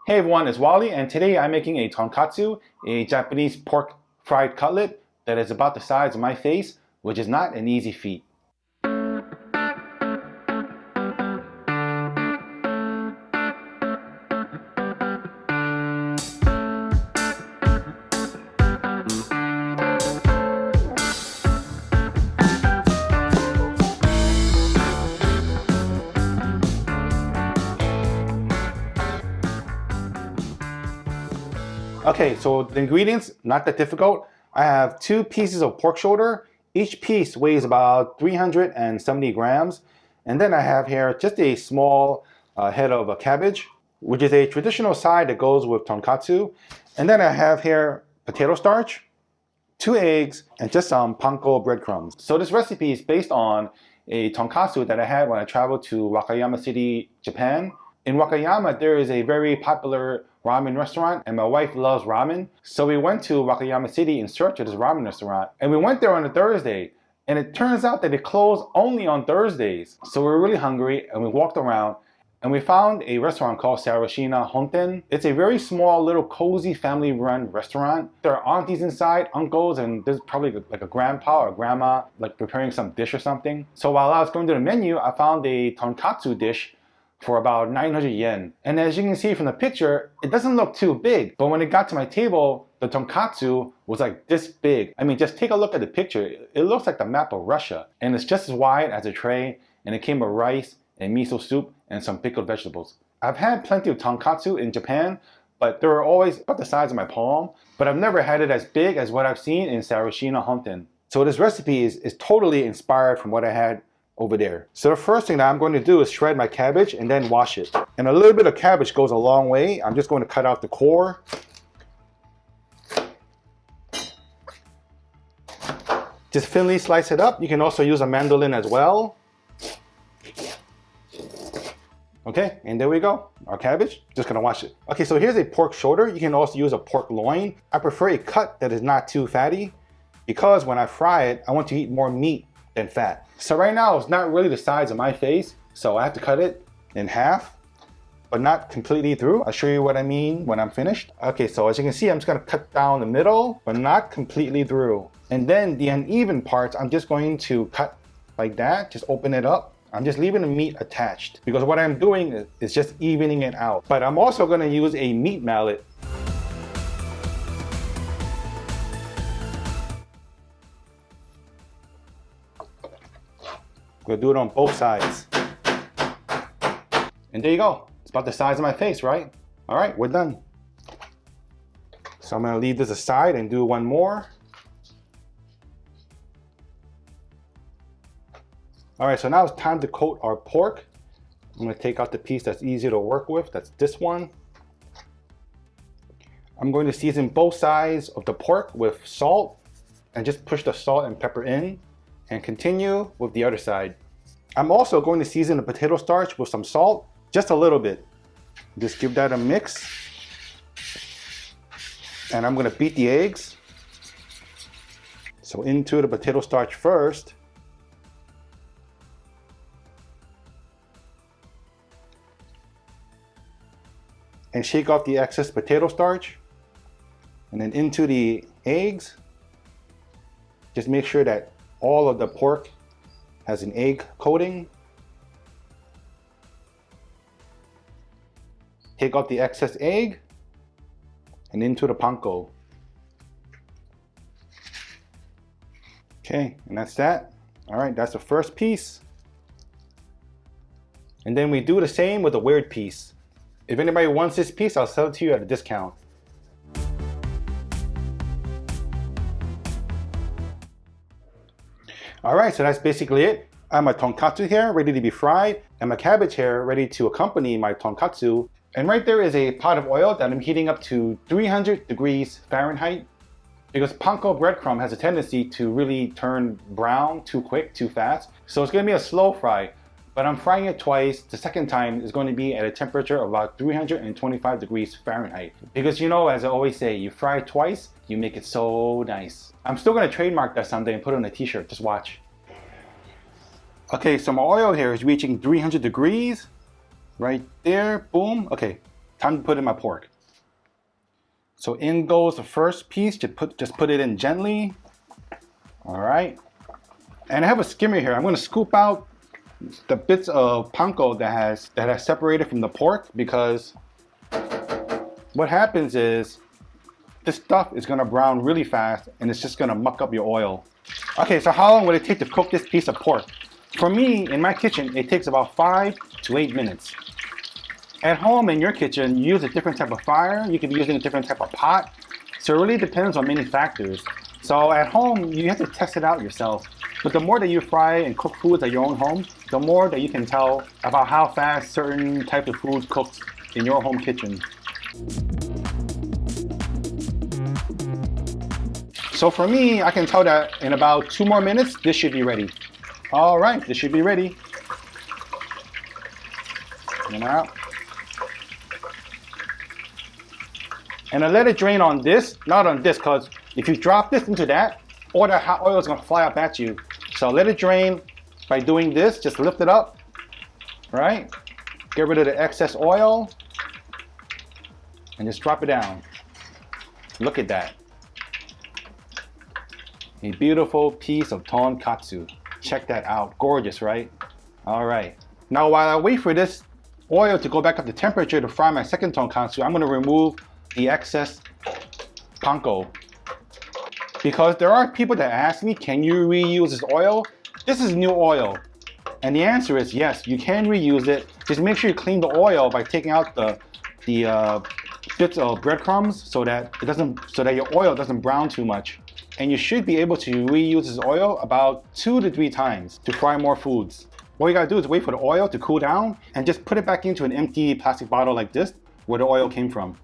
Hey everyone, it's Wally, and today I'm making a tonkatsu, a Japanese pork fried cutlet that is about the size of my face, which is not an easy feat. Okay, so the ingredients, not that difficult. I have 2 pieces of pork shoulder. Each piece weighs about 370 grams. And then I have here just a small head of a cabbage, which is a traditional side that goes with tonkatsu. And then I have here potato starch, 2 eggs, and just some panko breadcrumbs. So this recipe is based on a tonkatsu that I had when I traveled to Wakayama City, Japan. In Wakayama, there is a very popular ramen restaurant, and my wife loves ramen. So we went to Wakayama City in search of this ramen restaurant, and we went there on a Thursday. And it turns out that it closed only on Thursdays. So we were really hungry, and we walked around, and we found a restaurant called Sarashina Honten. It's a very small, little, cozy, family-run restaurant. There are aunties inside, uncles, and there's probably like a grandpa or grandma like preparing some dish or something. So while I was going to the menu, I found a tonkatsu dish for about 900 yen. And as you can see from the picture, it doesn't look too big. But when it got to my table, the tonkatsu was like this big. I mean, just take a look at the picture. It looks like the map of Russia. And it's just as wide as a tray. And it came with rice and miso soup and some pickled vegetables. I've had plenty of tonkatsu in Japan, but they were always about the size of my palm. But I've never had it as big as what I've seen in Sarashina Honten. So this recipe is totally inspired from what I had over there. So the first thing that I'm going to do is shred my cabbage and then wash it. And a little bit of cabbage goes a long way. I'm just going to cut out the core. Just thinly slice it up. You can also use a mandolin as well. Okay, and there we go. Our cabbage, just gonna wash it. Okay, so here's a pork shoulder. You can also use a pork loin. I prefer a cut that is not too fatty because when I fry it, I want to eat more meat than fat. So right now it's not really the size of my face, so I have to cut it in half, but not completely through. I'll show you what I mean when I'm finished. Okay, so as you can see, I'm just gonna cut down the middle, but not completely through. And then the uneven parts, I'm just going to cut like that, just open it up. I'm just leaving the meat attached because what I'm doing is just evening it out. But I'm also gonna use a meat mallet. We'll do it on both sides. And there you go. It's about the size of my face, right? All right, we're done. So I'm gonna leave this aside and do one more. All right, so now it's time to coat our pork. I'm gonna take out the piece that's easier to work with. That's this one. I'm going to season both sides of the pork with salt and just push the salt and pepper in and continue with the other side. I'm also going to season the potato starch with some salt, just a little bit. Just give that a mix. And I'm gonna beat the eggs. So into the potato starch first. And shake off the excess potato starch. And then into the eggs. Just make sure that all of the pork has an egg coating. Take out the excess egg and into the panko. Okay, and that's that. All right, that's the first piece. And then we do the same with the weird piece. If anybody wants this piece, I'll sell it to you at a discount. All right, so that's basically it. I have my tonkatsu here ready to be fried and my cabbage here ready to accompany my tonkatsu. And right there is a pot of oil that I'm heating up to 300 degrees Fahrenheit because panko breadcrumb has a tendency to really turn brown too quick, too fast. So it's gonna be a slow fry, but I'm frying it twice. The second time is going to be at a temperature of about 325 degrees Fahrenheit. Because you know, as I always say, you fry it twice, you make it so nice. I'm still gonna trademark that someday and put it on a t-shirt, just watch. Okay, so my oil here is reaching 300 degrees. Right there, boom. Okay, Time to put in my pork. So in goes the first piece. Just put it in gently. All right. And I have a skimmer here. I'm going to scoop out the bits of panko that has separated from the pork, because what happens is this stuff is going to brown really fast and it's just going to muck up your oil. Okay, so how long would it take to cook this piece of pork? For me, in my kitchen, it takes about 5 to 8 minutes. At home, in your kitchen, you use a different type of fire. You could be using a different type of pot. So it really depends on many factors. So at home, you have to test it out yourself. But the more that you fry and cook foods at your own home, the more that you can tell about how fast certain types of foods cook in your home kitchen. So for me, I can tell that in about 2 more minutes, this should be ready. All right, this should be ready. And out. And I let it drain on this, not on this, because if you drop this into that, all that hot oil is going to fly up at you. So let it drain by doing this. Just lift it up, right? Get rid of the excess oil and just drop it down. Look at that. A beautiful piece of tonkatsu. Check that out. Gorgeous, right? All right. Now while I wait for this oil to go back up to temperature to fry my second tonkatsu, I'm going to remove the excess panko. Because there are people that ask me, can you reuse this oil? This is new oil. And the answer is yes, you can reuse it. Just make sure you clean the oil by taking out the bits of breadcrumbs so that your oil doesn't brown too much. And you should be able to reuse this oil about 2 to 3 times to fry more foods. What you gotta do is wait for the oil to cool down and just put it back into an empty plastic bottle like this where the oil came from.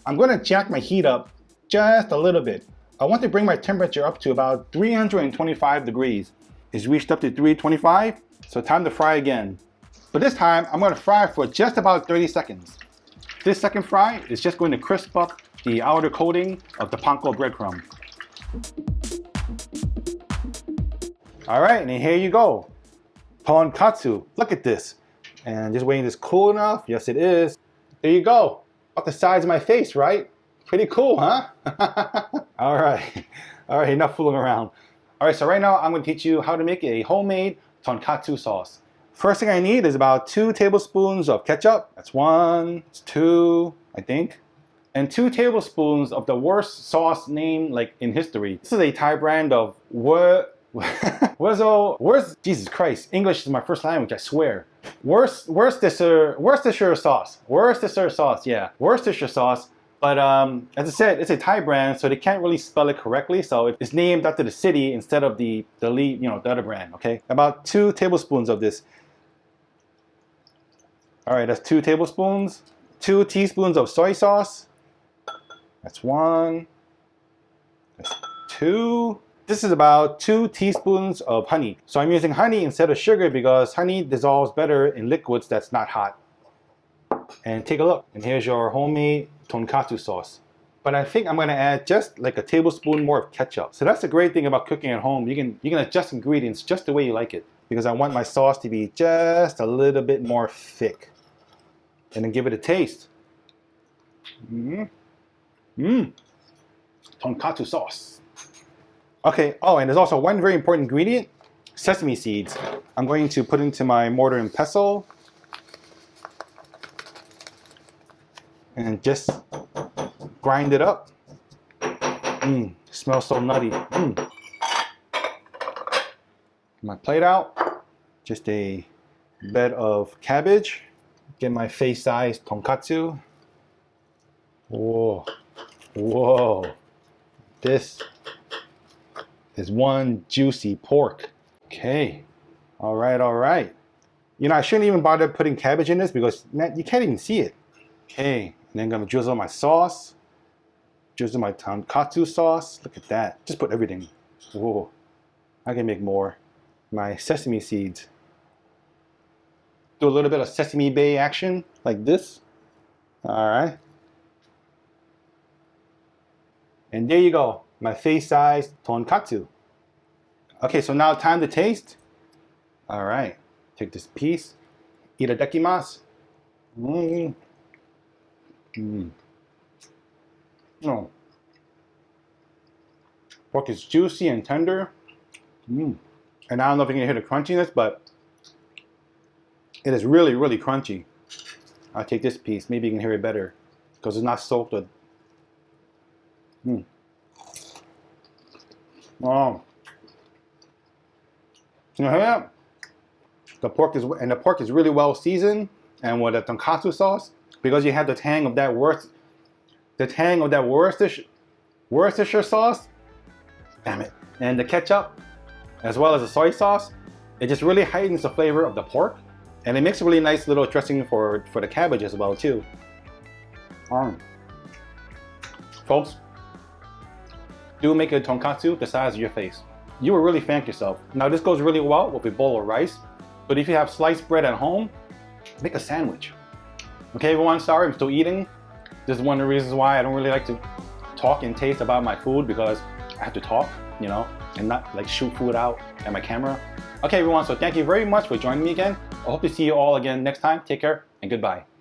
I'm going to jack my heat up just a little bit. I want to bring my temperature up to about 325 degrees. It's reached up to 325, so time to fry again. But this time, I'm going to fry for just about 30 seconds. This second fry is just going to crisp up the outer coating of the panko breadcrumb. All right, and here you go. Tonkatsu, look at this. And just waiting this cool enough. Yes, it is. There you go. About the size of my face, right? Pretty cool, huh? All right, enough fooling around. All right, so right now I'm gonna teach you how to make a homemade tonkatsu sauce. First thing I need is about 2 tablespoons of ketchup. That's 1, it's 2, I think. And 2 tablespoons of the worst sauce name like in history. This is a Thai brand of Jesus Christ, English is my first language, I swear. Worcestershire sauce. Yeah, Worcestershire sauce. But as I said, it's a Thai brand, so they can't really spell it correctly. So it's named after the city instead of the other brand. Okay, about 2 tablespoons of this. All right, that's 2 tablespoons. 2 teaspoons of soy sauce. That's 1. That's 2. This is about 2 teaspoons of honey. So I'm using honey instead of sugar because honey dissolves better in liquids that's not hot. And take a look. And here's your homemade tonkatsu sauce. But I think I'm going to add just like a tablespoon more of ketchup. So that's the great thing about cooking at home. You can adjust ingredients just the way you like it. Because I want my sauce to be just a little bit more thick. And then give it a taste. Tonkatsu sauce. Okay, oh, and there's also one very important ingredient, sesame seeds. I'm going to put into my mortar and pestle. And just grind it up. Smells so nutty. My plate out. Just a bed of cabbage. Get my face-sized tonkatsu. Whoa, whoa. This is one juicy pork. Okay, all right. You know, I shouldn't even bother putting cabbage in this because, man, you can't even see it. Okay, and then I'm gonna drizzle my sauce. Drizzle my tonkatsu sauce. Look at that, just put everything. Whoa, I can make more. My sesame seeds. Do a little bit of sesame bay action, like this. All right. And there you go, my face-sized tonkatsu. Okay, so now time to taste. All right, take this piece. Itadakimasu. Oh. Pork is juicy and tender. And I don't know if you can hear the crunchiness, but it is really, really crunchy. I'll take this piece. Maybe you can hear it better because it's not soaked with. Oh. You hear that? The pork is really well seasoned, and with the tonkatsu sauce, because you have the tang of that Worcestershire sauce. Damn it! And the ketchup, as well as the soy sauce, it just really heightens the flavor of the pork, and it makes a really nice little dressing for the cabbage as well too. Folks, do make a tonkatsu the size of your face. You will really thank yourself. Now this goes really well with a bowl of rice, but if you have sliced bread at home, make a sandwich. Okay everyone, sorry I'm still eating. This is one of the reasons why I don't really like to talk and taste about my food, because I have to talk, you know, and not like shoot food out at my camera. Okay everyone, so thank you very much for joining me again. I hope to see you all again next time. Take care and goodbye.